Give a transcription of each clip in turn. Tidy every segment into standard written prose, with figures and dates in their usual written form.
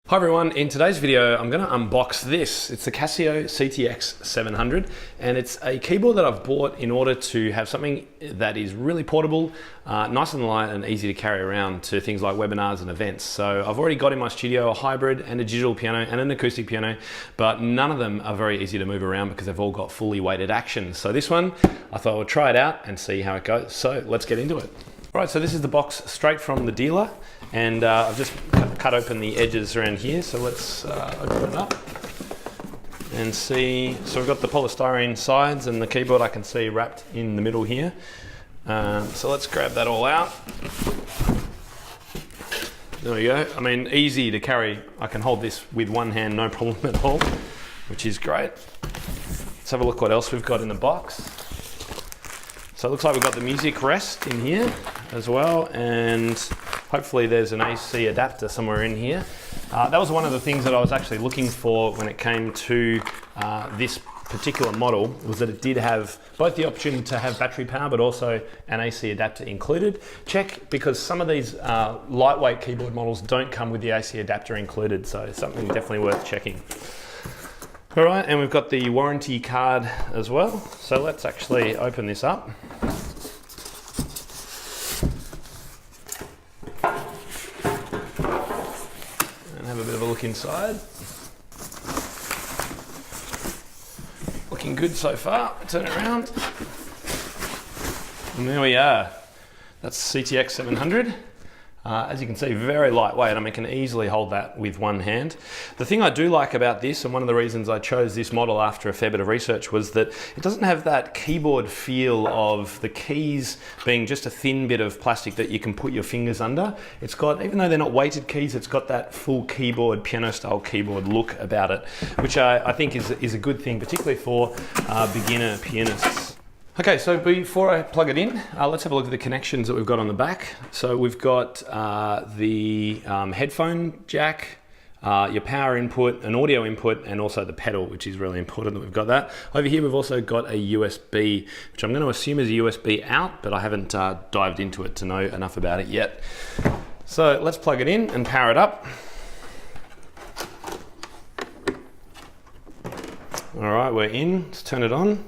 Hi everyone, in today's video I'm going to unbox this. It's the Casio CT-X700 and it's a keyboard that I've bought in order to have something that is really portable, nice and light and easy to carry around to things like webinars and events. So I've already got in my studio a hybrid and a digital piano and an acoustic piano, but none of them are very easy to move around because they've all got fully weighted action. So this one, I thought I would try it out and see how it goes. So let's get into it. Right, so this is the box straight from the dealer, and I've just cut open the edges around here. So let's open it up and see. So we've got the polystyrene sides and the keyboard I can see wrapped in the middle here. So let's grab that all out. There we go. I mean, easy to carry. I can hold this with one hand, no problem at all, which is great. Let's have a look what else we've got in the box. So it looks like we've got the music rest in here as well, and hopefully there's an AC adapter somewhere in here. That was one of the things that I was actually looking for when it came to this particular model, was that it did have both the option to have battery power but also an AC adapter included. Check, because some of these lightweight keyboard models don't come with the AC adapter included, so something definitely worth checking. All right, and we've got the warranty card as well. So let's actually open this up. And have a bit of a look inside. Looking good so far. Turn it around. And there we are. That's CT-X700. As you can see, very lightweight. I mean, I can easily hold that with one hand. The thing I do like about this, and one of the reasons I chose this model after a fair bit of research, was that it doesn't have that keyboard feel of the keys being just a thin bit of plastic that you can put your fingers under. It's got, even though they're not weighted keys, it's got that full keyboard, piano style keyboard look about it, which I think is a good thing, particularly for beginner pianists. Okay, so before I plug it in, let's have a look at the connections that we've got on the back. So we've got the headphone jack, your power input, an audio input, and also the pedal, which is really important that we've got that. Over here we've also got a USB, which I'm going to assume is a USB out, but I haven't dived into it to know enough about it yet. So let's plug it in and power it up. All right, we're in. Let's turn it on.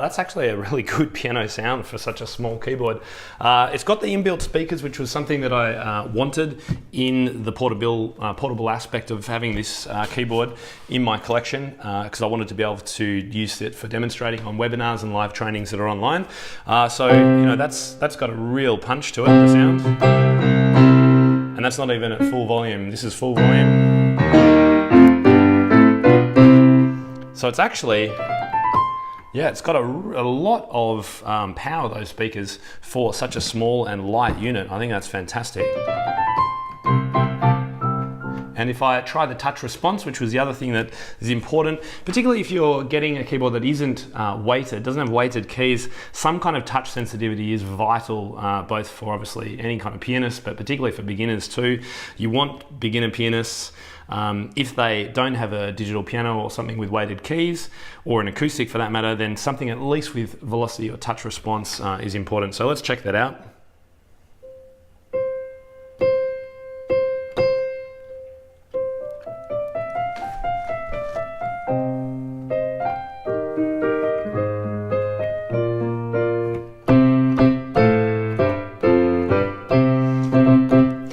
That's actually a really good piano sound for such a small keyboard. It's got the inbuilt speakers, which was something that I wanted in the portable aspect of having this keyboard in my collection, because I wanted to be able to use it for demonstrating on webinars and live trainings that are online. So you know, that's got a real punch to it, the sound. And that's not even at full volume. This is full volume. So it's actually, yeah, it's got a lot of power, those speakers, for such a small and light unit. I think that's fantastic. And if I try the touch response, which was the other thing that is important, particularly if you're getting a keyboard that isn't weighted, doesn't have weighted keys, some kind of touch sensitivity is vital, both for obviously any kind of pianist, but particularly for beginners too. You want beginner pianists, if they don't have a digital piano or something with weighted keys, or an acoustic for that matter, then something at least with velocity or touch response is important. So let's check that out.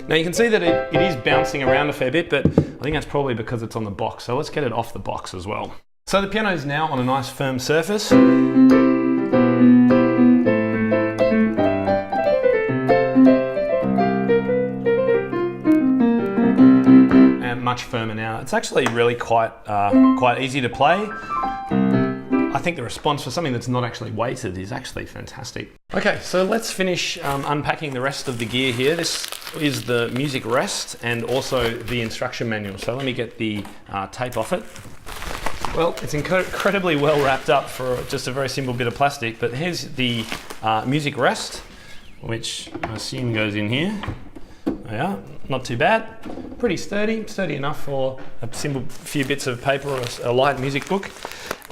Now you can see that it is bouncing around a fair bit, but I think that's probably because it's on the box. So let's get it off the box as well. So the piano is now on a nice firm surface. And much firmer now. It's actually really quite easy to play. I think the response for something that's not actually weighted is actually fantastic. Okay, so let's finish unpacking the rest of the gear here. This is the music rest and also the instruction manual. So let me get the tape off it. Well, it's incredibly well wrapped up for just a very simple bit of plastic, but here's the music rest, which I assume goes in here. Yeah, not too bad. Pretty sturdy enough for a simple few bits of paper or a light music book.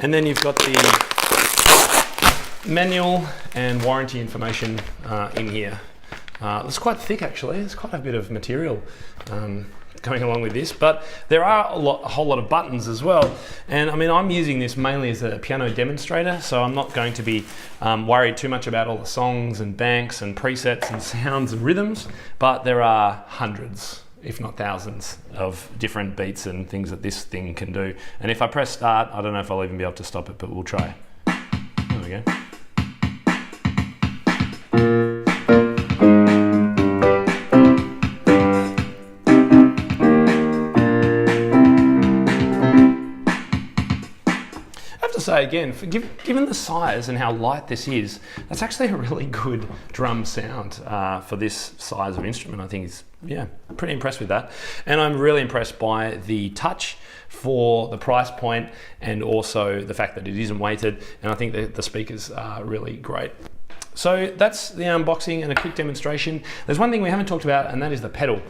And then you've got the manual and warranty information in here. It's quite thick actually, there's quite a bit of material going along with this, but there are a whole lot of buttons as well. And I mean, I'm using this mainly as a piano demonstrator, so I'm not going to be worried too much about all the songs and banks and presets and sounds and rhythms, but there are hundreds, if not thousands, of different beats and things that this thing can do. And if I press start, I don't know if I'll even be able to stop it, but we'll try. There we go. Say again, given the size and how light this is, that's actually a really good drum sound for this size of instrument. I think it's, yeah, pretty impressed with that. And I'm really impressed by the touch for the price point and also the fact that it isn't weighted. And I think that the speakers are really great. So that's the unboxing and a quick demonstration. There's one thing we haven't talked about, and that is the pedal.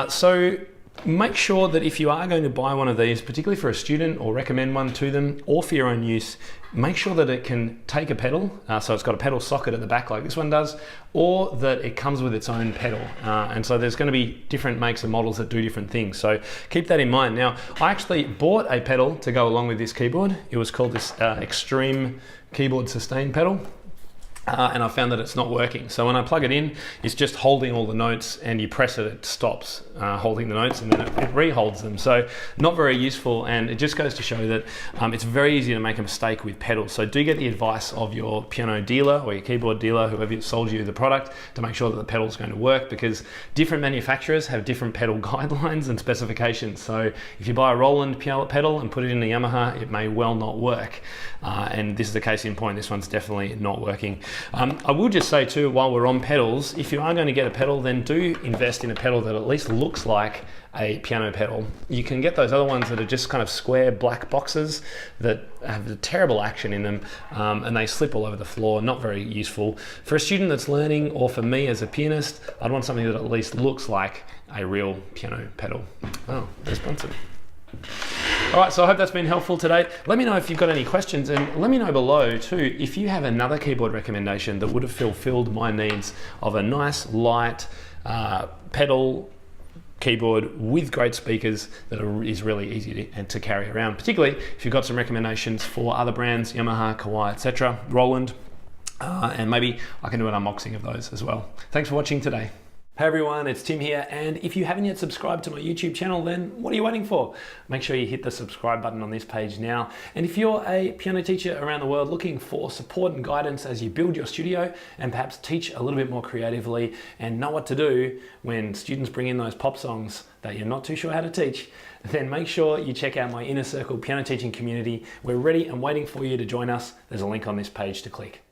So make sure that if you are going to buy one of these, particularly for a student or recommend one to them or for your own use, make sure that it can take a pedal, so it's got a pedal socket at the back like this one does, or that it comes with its own pedal. And so there's going to be different makes and models that do different things. So keep that in mind. Now, I actually bought a pedal to go along with this keyboard. It was called this Extreme Keyboard Sustain pedal. And I found that it's not working. So when I plug it in, it's just holding all the notes, and you press it, it stops holding the notes, and then it re-holds them. So not very useful, and it just goes to show that it's very easy to make a mistake with pedals. So do get the advice of your piano dealer or your keyboard dealer, whoever sold you the product, to make sure that the pedal is going to work, because different manufacturers have different pedal guidelines and specifications. So if you buy a Roland pedal and put it in a Yamaha, it may well not work. And this is the case in point. This one's definitely not working. I will just say too, while we're on pedals, if you are going to get a pedal, then do invest in a pedal that at least looks like a piano pedal. You can get those other ones that are just kind of square black boxes that have a terrible action in them, and they slip all over the floor, not very useful. For a student that's learning, or for me as a pianist, I'd want something that at least looks like a real piano pedal. Oh, they're sponsored. All right, so I hope that's been helpful today. Let me know if you've got any questions, and let me know below too if you have another keyboard recommendation that would have fulfilled my needs of a nice light pedal keyboard with great speakers that is really easy to carry around, particularly if you've got some recommendations for other brands, Yamaha, Kawai, etc., Roland, and maybe I can do an unboxing of those as well. Thanks for watching today. Hey everyone, it's Tim here, and if you haven't yet subscribed to my YouTube channel, then what are you waiting for? Make sure you hit the subscribe button on this page now. And if you're a piano teacher around the world looking for support and guidance as you build your studio and perhaps teach a little bit more creatively and know what to do when students bring in those pop songs that you're not too sure how to teach, then make sure you check out my Inner Circle piano teaching community. We're ready and waiting for you to join us. There's a link on this page to click.